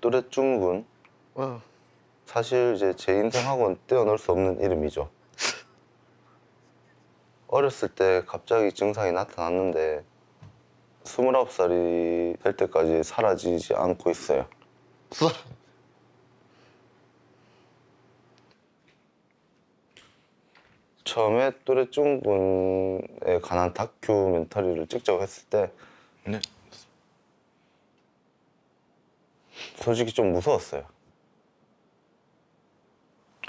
또래 증후군. 사실 이제 제 인생하고는 떼어놓을 수 없는 이름이죠. 어렸을 때 갑자기 증상이 나타났는데 29살이 될 때까지 사라지지 않고 있어요. 처음에 또래 증후군에 관한 다큐멘터리를 찍자고 했을 때 네. 솔직히 좀 무서웠어요.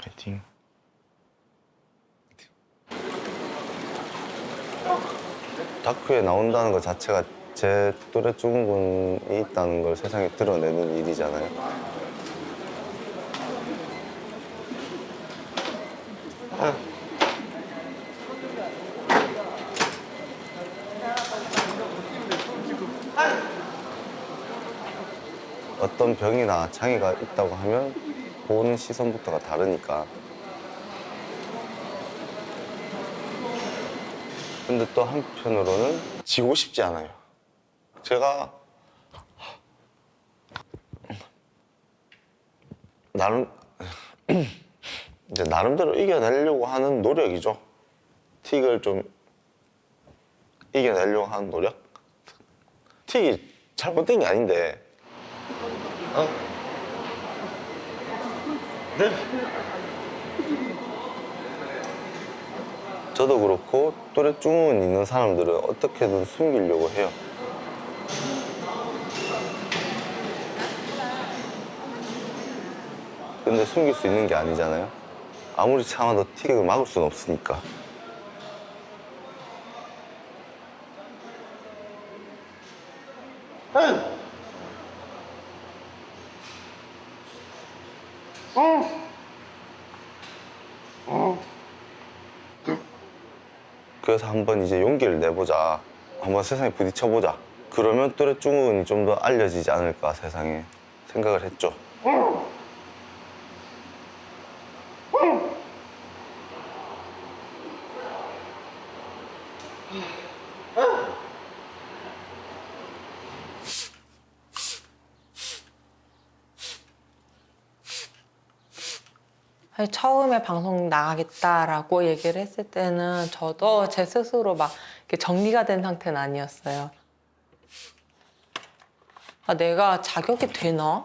파이팅. 다큐에 나온다는 것 자체가 제 또래 증후군이 있다는 걸 세상에 드러내는 일이잖아요. 어떤 병이나 장애가 있다고 하면 보는 시선부터가 다르니까. 근데 또 한편으로는 지고 싶지 않아요. 제가 이제 나름대로 이겨내려고 하는 노력이죠. 틱을 좀 이겨내려고 하는 노력? 틱이 잘못된 게 아닌데. 네. 저도 그렇고 또래 증후군 있는 사람들은 어떻게든 숨기려고 해요. 근데 숨길 수 있는 게 아니잖아요. 아무리 참아도 틱을 막을 수는 없으니까. 그래서 한번 이제 용기를 내보자. 한번 세상에 부딪혀보자. 그러면 또래 증후군이 좀 더 알려지지 않을까 세상에 생각을 했죠. 사실 처음에 방송 나가겠다라고 얘기를 했을 때는 저도 제 스스로 막 이렇게 정리가 된 상태는 아니었어요. 아, 내가 자격이 되나?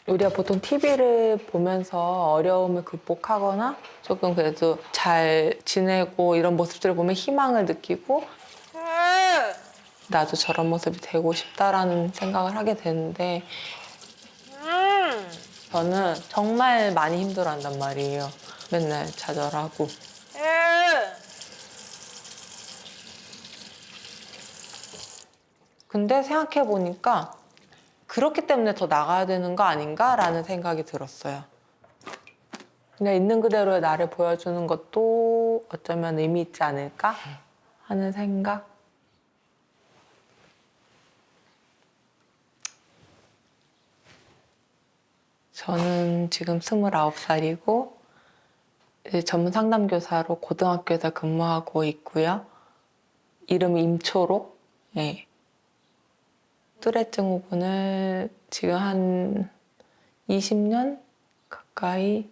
우리가 보통 TV를 보면서 어려움을 극복하거나 조금 그래도 잘 지내고 이런 모습들을 보면 희망을 느끼고 나도 저런 모습이 되고 싶다라는 생각을 하게 되는데 저는 정말 많이 힘들어한단 말이에요. 맨날 좌절하고. 근데 생각해보니까 그렇기 때문에 더 나가야 되는 거 아닌가라는 생각이 들었어요. 그냥 있는 그대로의 나를 보여주는 것도 어쩌면 의미 있지 않을까 하는 생각? 저는 지금 29살이고 전문 상담교사로 고등학교에서 근무하고 있고요. 이름이 임초로. 네. 뚜레 증후군을 지금 한 20년 가까이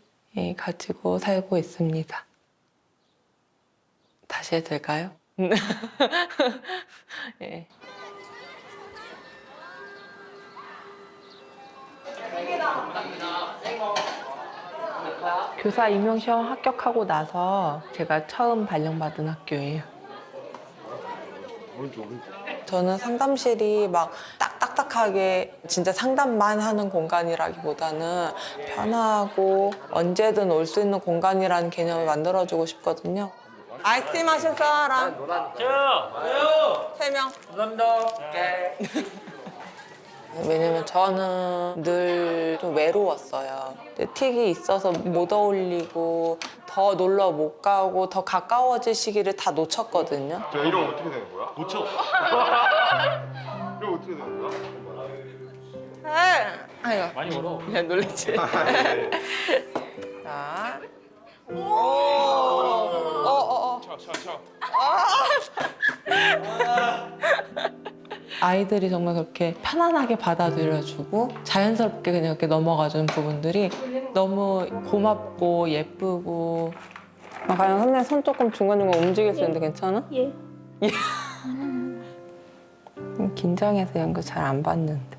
가지고 살고 있습니다. 다시 해도 될까요? 네. 교사 임용시험 합격하고 나서 제가 처음 발령받은 학교예요. 저는 상담실이 막 딱딱하게 진짜 상담만 하는 공간이라기보다는 편하고 언제든 올 수 있는 공간이라는 개념을 만들어주고 싶거든요. 아이스크림 하실 사람? 저요! 3명. 감사합니다. 네. 왜냐면 저는 늘 좀 외로웠어요. 근데 틱이 있어서 못 어울리고 더 놀러 못 가고 더 가까워질 시기를 다 놓쳤거든요. 자, 이러면 어떻게 되는 거야? 고쳐. 이러면 어떻게 되는 거야? 아유, 많이 먹어. 그냥 놀랬지. 자. 쳐. 아이들이 정말 그렇게 편안하게 받아들여주고 자연스럽게 그냥 이렇게 넘어가주는 부분들이 너무 고맙고 예쁘고. 과연 선생 손 조금 중간중간 움직일 수 있는데 괜찮아? 예. 긴장해서 연극 잘 안 봤는데.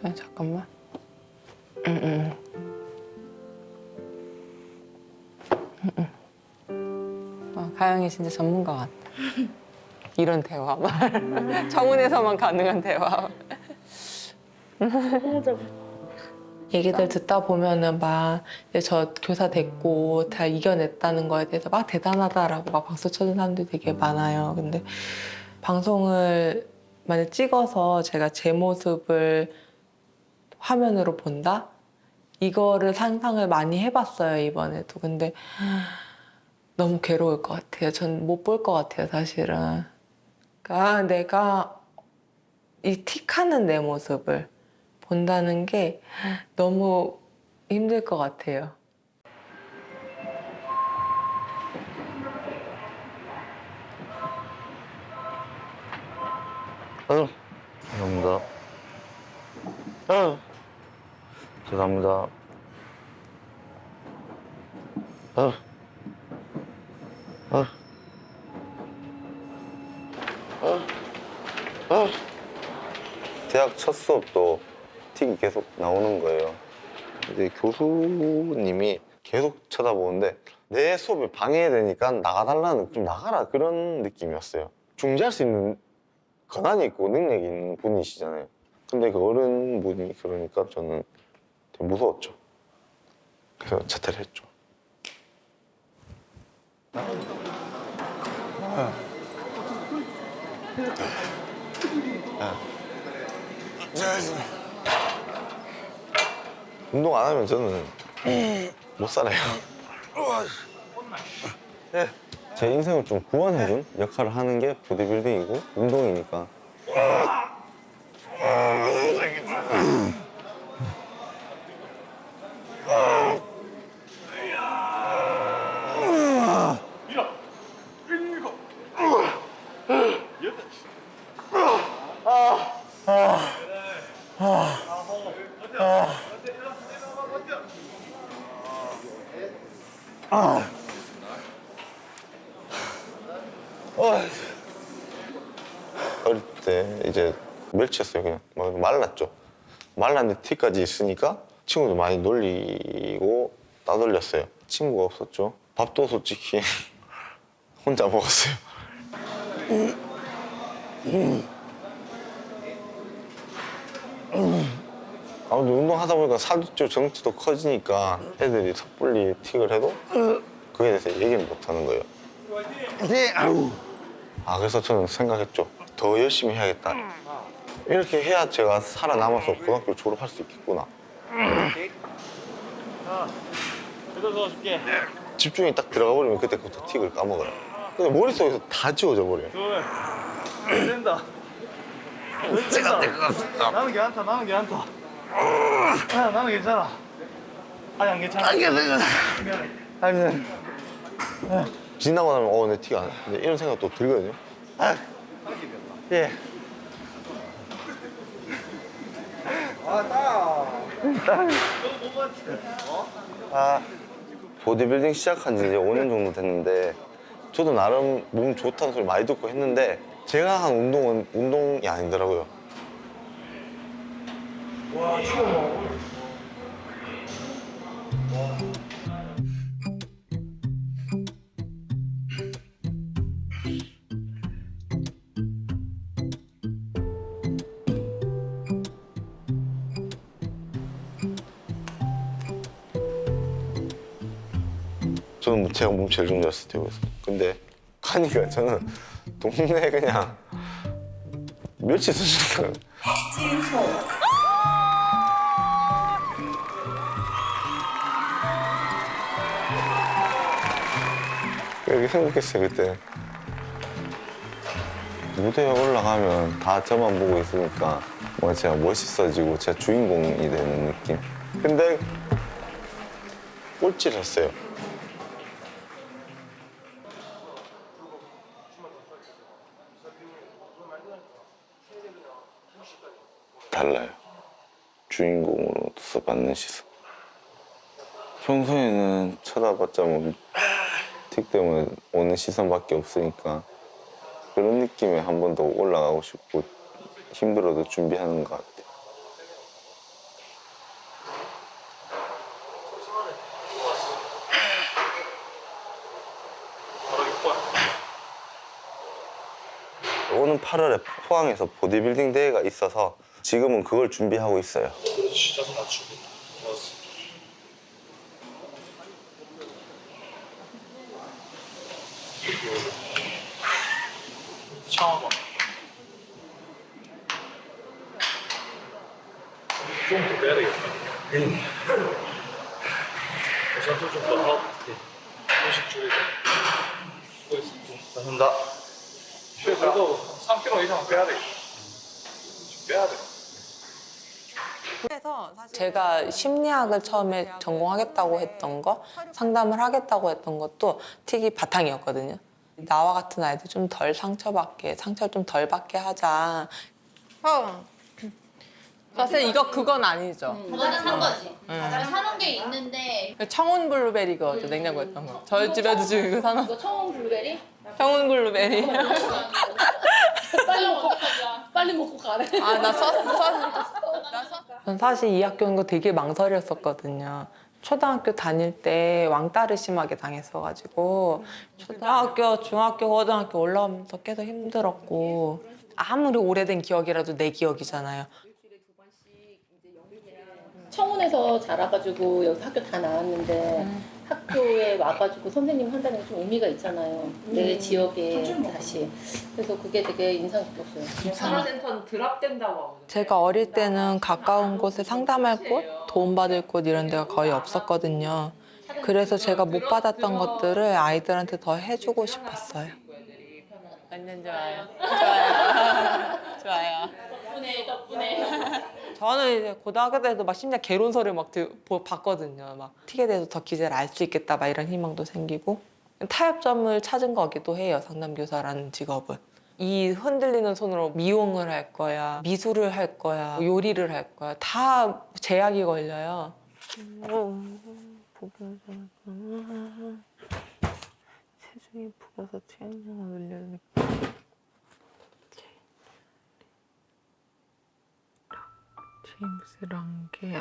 그래, 잠깐만. 가영이 진짜 전문가 같다. 이런 대화 말. 청운에서만 가능한 대화. 맞아. 얘기들 듣다 보면은 막 이제 저 교사 됐고 다 이겨냈다는 거에 대해서 막 대단하다라고 막 박수 쳐주는 사람들이 되게 많아요. 근데 방송을 만약 찍어서 제가 제 모습을 화면으로 본다? 이거를 상상을 많이 해봤어요, 이번에도. 근데 너무 괴로울 것 같아요. 전 못 볼 것 같아요, 사실은. 그러니까 내가 이 틱하는 내 모습을 본다는 게 너무 힘들 것 같아요. 죄송합니다. 죄송합니다. 대학 첫 수업도 틱이 계속 나오는 거예요. 근데 교수님이 계속 쳐다보는데 내 수업을 방해되니까 나가달라는, 좀 나가라, 그런 느낌이었어요. 중재할 수 있는 권한이 있고 능력이 있는 분이시잖아요. 근데 그 어른분이 그러니까 저는 되게 무서웠죠. 그래서 자퇴를 했죠. 운동 안 하면 저는 못 살아요. 제 인생을 좀 구원해준 역할을 하는 게 보디빌딩이고 운동이니까. 어릴 때 이제 멸치였어요. 그냥 막 말랐죠. 말랐는데 티까지 있으니까 친구도 많이 놀리고 따돌렸어요. 친구가 없었죠. 밥도 솔직히 혼자 먹었어요. 아무튼 운동하다 보니까 사교쪽 정치도 커지니까 애들이 섣불리 틱을 해도 그에 대해서 얘기를 못 하는 거예요. 그래서 저는 생각했죠. 더 열심히 해야겠다. 이렇게 해야 제가 살아남아서 고등학교를 졸업할 수 있겠구나. 그래도 도와줄게. 집중이 딱 들어가 버리면 그때부터 틱을 까먹어요. 근데 머릿속에서 다 지워져 버려요. 둘. 안 된다. 제가 될 것 같습니다. 나는 괜찮다. 나는 괜찮다. 나는 괜찮아. 아니 안 괜찮아. 아니, 지나고 나면 내 티가 안 나. 근데 이런 생각 또 들거든요. 예. 보디빌딩 시작한 지 이제 5년 정도 됐는데 저도 나름 몸 좋다는 소리 많이 듣고 했는데 제가 한 운동은 운동이 아니더라고요. 저는 제가 몸 제일 좋은 줄 알았어요, 대구에서. 근데 가니까 저는 동네에 그냥 멸치 수준이에요. 그렇게 생각했어요, 그때. 무대에 올라가면 다 저만 보고 있으니까 뭔가 제가 멋있어지고 제가 주인공이 되는 느낌. 근데 꼴찌를 했어요. 달라요. 주인공으로서 받는 시선. 평소에는 쳐다봤자 뭐 틱 때문에 오는 시선밖에 없으니까 그런 느낌에 한 번 더 올라가고 싶고 힘들어도 준비하는 것 같아요. 오는 8월에 포항에서 보디빌딩 대회가 있어서 지금은 그걸 준비하고 있어요. 시작은 낮추고 좋았어. 참아봐. 좀더 빼야 되겠다. 우선수 좀더 하고 조금씩 줄이자. 감사합니다. 그래도 3kg 이상 빼야 돼. 빼야 돼. 그래서 사실 제가 심리학을 처음에 전공하겠다고 했던 거, 상담을 하겠다고 했던 것도 틱이 바탕이었거든요. 나와 같은 아이들 좀 덜 상처를 좀 덜 받게 하자. 사실 그건 아니죠. 그거는 산 거지. 사놓은 게 있는데 청운 블루베리 그거죠, 냉장고에 있던 거. 저희 집에도 지금 이거 사놓은 이거 청원 블루베리? 청운 블루베리. 빨리 먹고 가래. 나 전 사실 이 학교는 거 되게 망설였었거든요. 초등학교 다닐 때 왕따를 심하게 당했어가지고 초등학교, 중학교, 고등학교 올라오면서 계속 힘들었고 아무리 오래된 기억이라도 내 기억이잖아요. 청원에서 자라가지고 여기서 학교 다 나왔는데 학교에 와가지고 선생님 한다는 게 좀 의미가 있잖아요. 내 지역에 다시. 그래서 그게 되게 인상 깊었어요. 산후센터는 드랍된다고 하거든요. 제가 어릴 때는 가까운 곳에 상담할 곳, 도움받을 곳 이런 데가 거의 없었거든요. 그래서 제가 못 받았던 것들을 아이들한테 더 해주고 싶었어요. 완전 좋아요. 좋아요. 덕분에. 저는 이제 고등학교 때도 막 심지어 개론서를 막 봤거든요. 막 틱에 대해서 더 기재를 알 수 있겠다 막 이런 희망도 생기고 타협점을 찾은 거기도 해요. 상담교사라는 직업은. 이 흔들리는 손으로 미용을 할 거야, 미술을 할 거야, 요리를 할 거야. 다 제약이 걸려요. 체중이 부어서 체온을 올려니까. 제임스란 게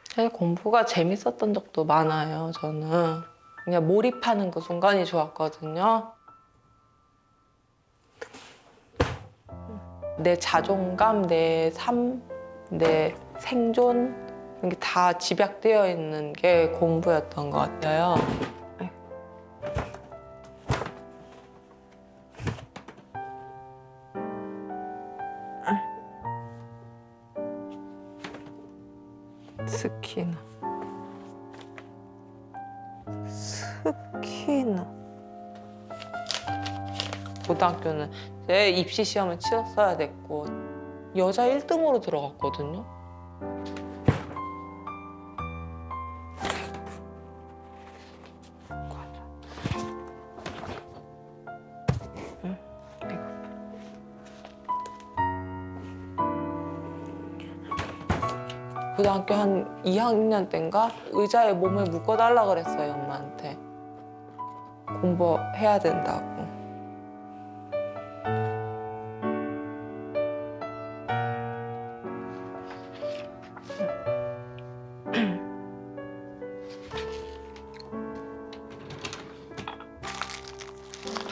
사실 공부가 재밌었던 적도 많아요. 저는 그냥 몰입하는 그 순간이 좋았거든요. 내 자존감, 내 삶, 내 생존 이런 게 다 집약되어 있는 게 공부였던 것 같아요. 스키너. 고등학교는 제 입시 시험을 치렀어야 됐고 여자 1등으로 들어갔거든요. 고등학교 한 2학년 때인가 의자에 몸을 묶어달라 그랬어요, 엄마한테. 공부해야 된다고.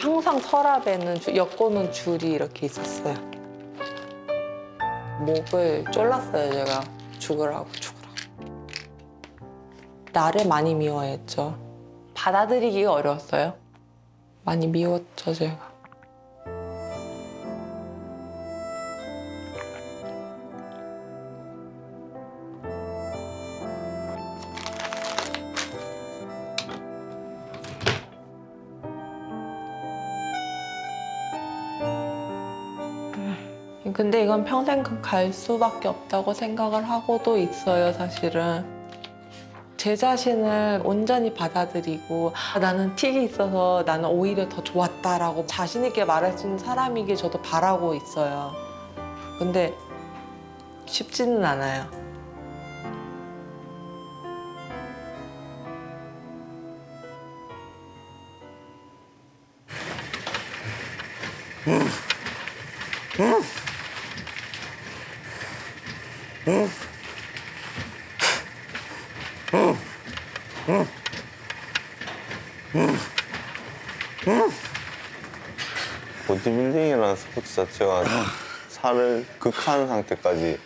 항상 서랍에는 엮어놓은 줄이 이렇게 있었어요. 목을 졸랐어요, 제가. 죽으라고. 나를 많이 미워했죠. 받아들이기가 어려웠어요. 많이 미웠죠, 제가. 근데 이건 평생 갈 수밖에 없다고 생각을 하고도 있어요, 사실은. 제 자신을 온전히 받아들이고 나는 틱이 있어서 나는 오히려 더 좋았다라고 자신 있게 말할 수 있는 사람이길 저도 바라고 있어요. 근데 쉽지는 않아요. 보디빌딩이라는 스포츠 자체가 살을 극한 상태까지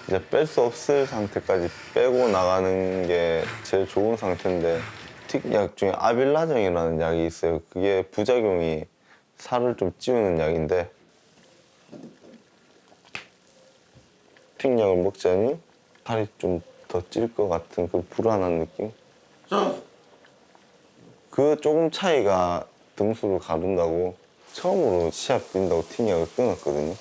이제 뺄 수 없을 상태까지 빼고 나가는 게 제일 좋은 상태인데 틱약 중에 아빌라정이라는 약이 있어요. 그게 부작용이 살을 좀 찌우는 약인데 틱약을 먹자니 살이 좀 더 찔 것 같은 그 불안한 느낌? 그 조금 차이가 등수를 가른다고 처음으로 시합 뛴다고 틱약을 끊었거든요.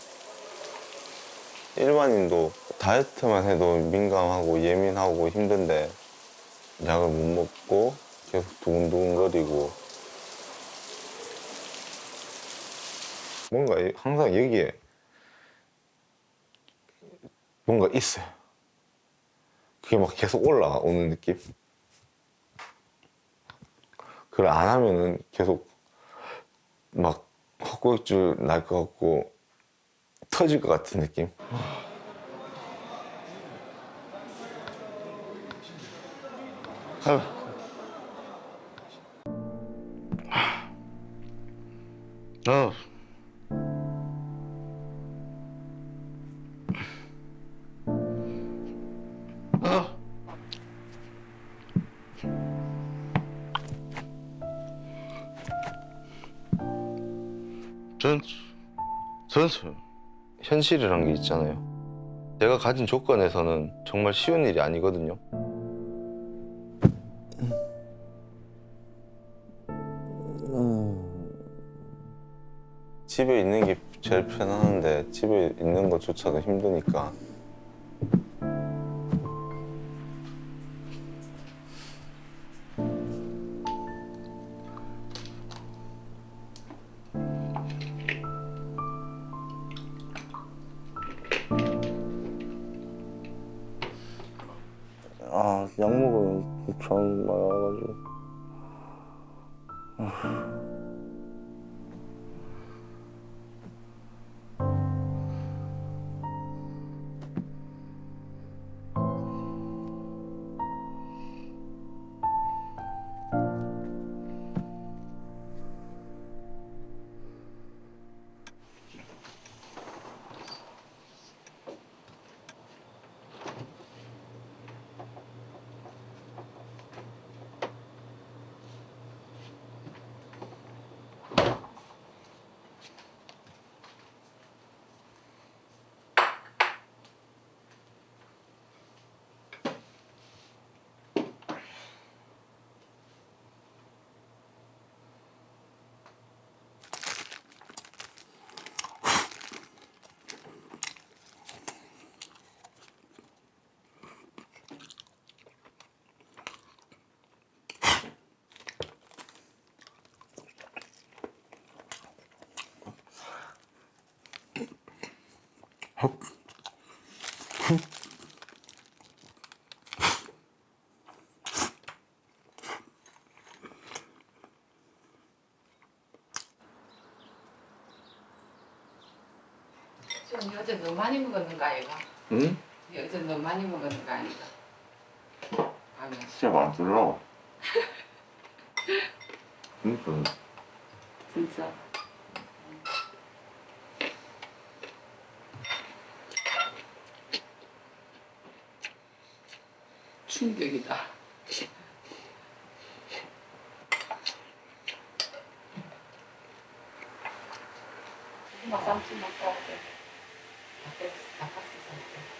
일반인도 다이어트만 해도 민감하고 예민하고 힘든데 약을 못 먹고 계속 두근두근거리고 뭔가 항상 여기에 뭔가 있어요. 그게 막 계속 올라오는 느낌? 그걸 안 하면은 계속 막 헛구역질 날 것 같고 터질 것 같은 느낌? 아. 저는 현실이란 게 있잖아요. 제가 가진 조건에서는 정말 쉬운 일이 아니거든요. 집에 있는 게 제일 편안한데 집에 있는 것조차도 힘드니까 약 먹으면 참 많아가지고 지금 어제 너무 많이 먹었는 거 아이가? 응? 어제 너무 많이 먹었는 거 아닌가? 아니, 진짜 많더라. 그러니까 진짜. 충격이다. 엄마 쌈좀 먹고 올게.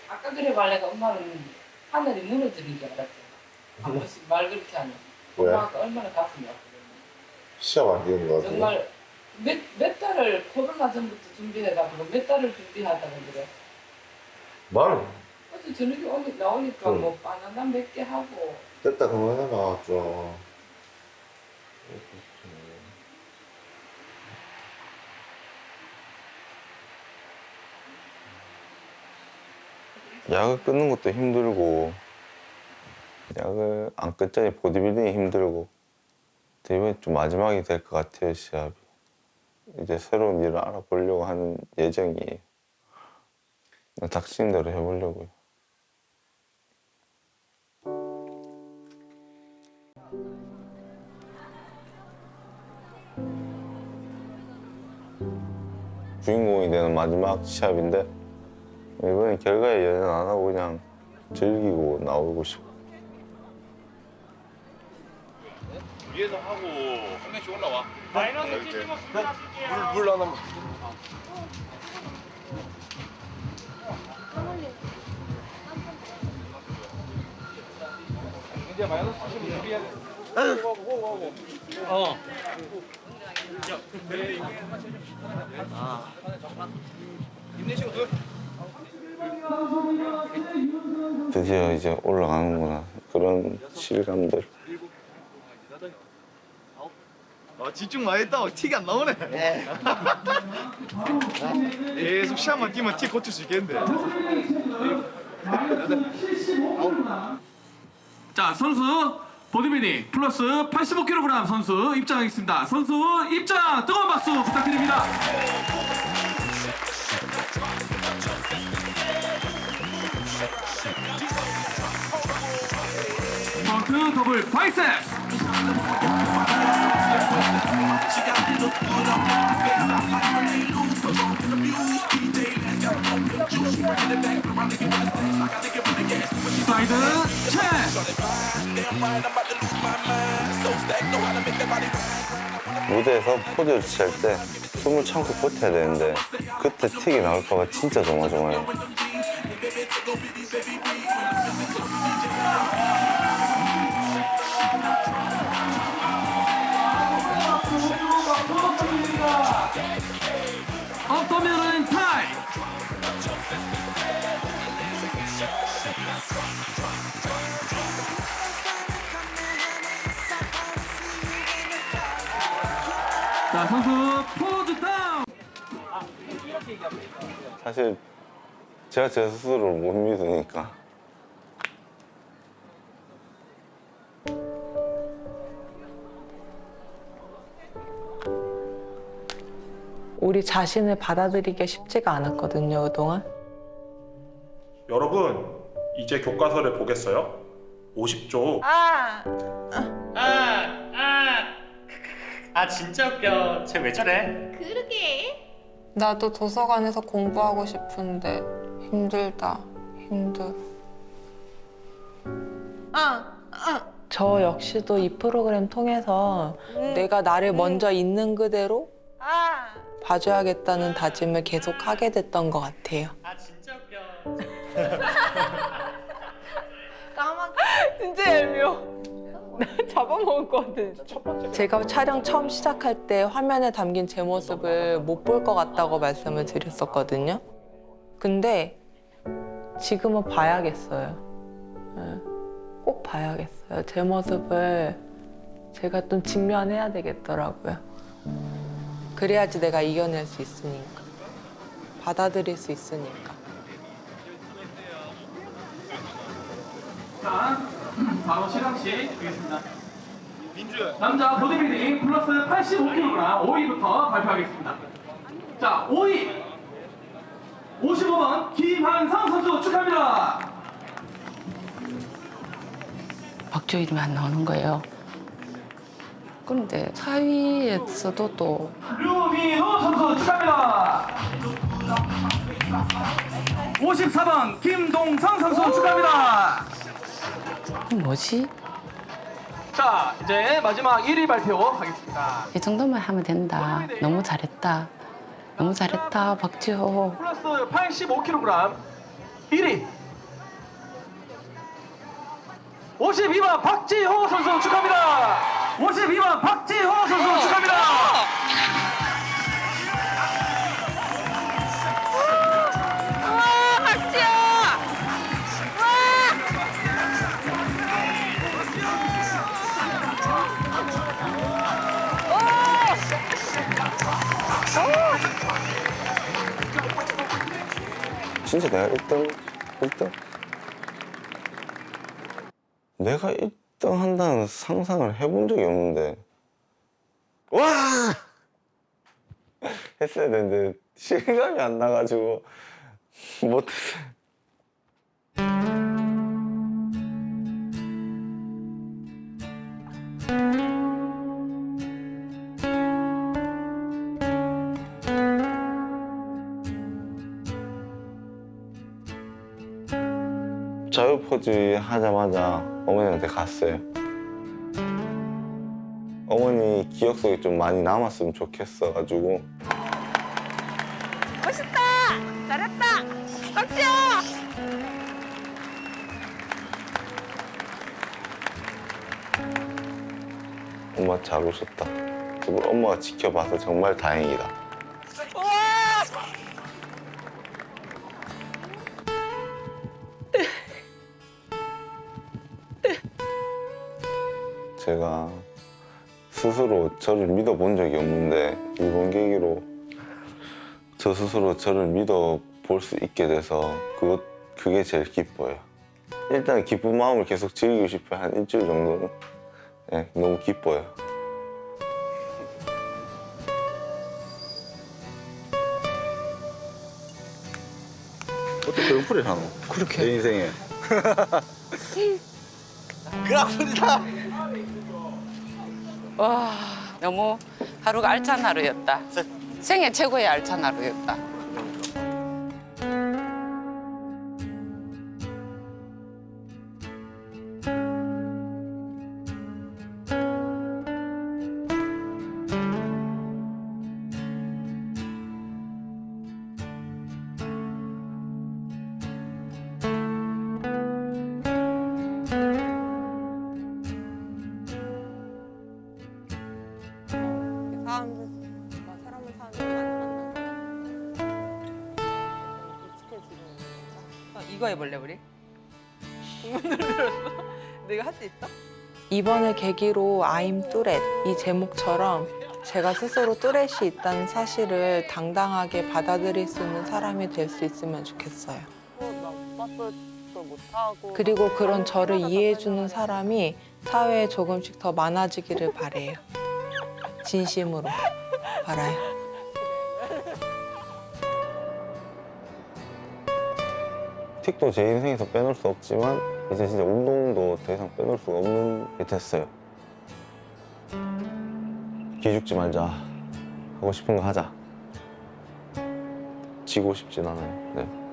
아까 그래 말래가 엄마는 하늘이 무너지는 줄 알았지. 한 번씩 말 그렇게 하면. 왜? 엄마가 얼마나 가슴이 아프겠니. 시합 안 뛰는 거 같은데? 정말 몇 달을 코로나 전부터 준비해가지고 몇 달을 준비하다가 그래. 말 어제 저녁에 나오니까 응. 뭐 바나나 몇 개 하고 됐다 그만해봐 좀. 약을 끊는 것도 힘들고 약을 안 끊자니 보디빌딩이 힘들고 이번에 좀 마지막이 될 것 같아요, 시합이. 이제 새로운 일을 알아보려고 하는 예정이에요. 닥치는 대로 해보려고요. 주인공이 되는 마지막 시합인데 이번엔 결과에 연연 안 하고 그냥 즐기고 나오고 싶어. 위에서 하고 한 명씩 올라와. 마이너스 75kg 물 하나만. 이제 마이너스 75 준비해야 돼. 어. 힘내시고 둘. 드디어 이제 올라가는구나. 그런 실감들. 집중 많이 했다고 티가 안 나오네. 계속 시합만 뛰면 티 고칠 수 있겠는데. 자, 선수 보디빌딩 플러스 85kg 선수 입장하겠습니다. 선수 입장 뜨거운 박수 부탁드립니다. 프론트 더블 바이셉스. 사이드 체스. 무대에서 포즈를 취할 때 숨을 참고 버텨야 되는데 그때 틱이 나올까봐 진짜 조마조마해요. 어떠면은 타임. 자, 선수 포즈 다운. 사실 제가 제 스스로를 못 믿으니까 우리 자신을 받아들이기가 쉽지가 않았거든요, 그동안. 여러분, 이제 교과서를 보겠어요. 50쪽. 아 진짜 웃겨. 쟤 왜 저래? 나도 도서관에서 공부하고 싶은데 힘들다. 저 역시도 이 프로그램 통해서 내가 나를 먼저 있는 그대로 봐줘야겠다는 다짐을 계속 하게 됐던 것 같아요. 아 진짜 웃겨. 진짜 얄미워. 나 잡아먹을 것 같아. 제가 촬영 처음 시작할 때 화면에 담긴 제 모습을 못 볼 것 같다고 말씀을 드렸었거든요. 근데 지금은 봐야겠어요. 꼭 봐야겠어요. 제 모습을 제가 좀 직면해야 되겠더라고요. 그래야지 내가 이겨낼 수 있으니까. 받아들일 수 있으니까. 자, 바로 시상식 드리겠습니다. 남자 보디빌딩 플러스 85kg 5위부터 발표하겠습니다. 자, 5위 55번 김한상 선수 축하합니다. 박조 이름이 안 나오는 거예요. 그런데 4위에서도 또 류민호 선수 축하합니다. 54번 김동성 선수 축하합니다. 뭐지? 자, 이제 마지막 1위 발표하겠습니다. 이 정도만 하면 된다. 너무 잘했다. 너무 잘했다, 박지호. 플러스 85kg 1위 52번 박지호 선수 축하합니다. 52번 박지호 선수 축하합니다. 진짜 내가 1등 1등? 내가 1등 한다는 상상을 해본 적이 없는데 와! 했어야 되는데 실감이 안 나가지고 못했어요. 자유 포즈 하자마자 어머니한테 갔어요. 어머니 기억 속에 좀 많이 남았으면 좋겠어가지고. 멋있다. 잘했다. 박수. 엄마 잘 오셨다. 그걸 엄마가 지켜봐서 정말 다행이다. 제가 스스로 저를 믿어본 적이 없는데 이번 계기로 저 스스로 저를 믿어볼 수 있게 돼서 그게 제일 기뻐요. 일단 기쁜 마음을 계속 즐기고 싶어요. 한 일주일 정도는. 네, 너무 기뻐요. 어떻게 응풀이 하노? 그렇게. 내 인생에. 그 악플이다. 와, 너무 하루가 알찬 하루였다. 생애 최고의 알찬 하루였다. 사람을 사는 이거 해볼래 우리? 내가 할 수 있어? 이번을 계기로 I'm 뚜렛 이 제목처럼 제가 스스로 뚜렛이 있다는 사실을 당당하게 받아들일 수 있는 사람이 될 수 있으면 좋겠어요. 그리고 그런 저를 이해해주는 사람이 사회에 조금씩 더 많아지기를 바래요. 진심으로 바라요. 틱도 제 인생에서 빼놓을 수 없지만 이제 진짜 운동도 더 이상 빼놓을 수가 없는 게 됐어요. 기죽지 말자. 하고 싶은 거 하자. 지고 싶진 않아요. 네.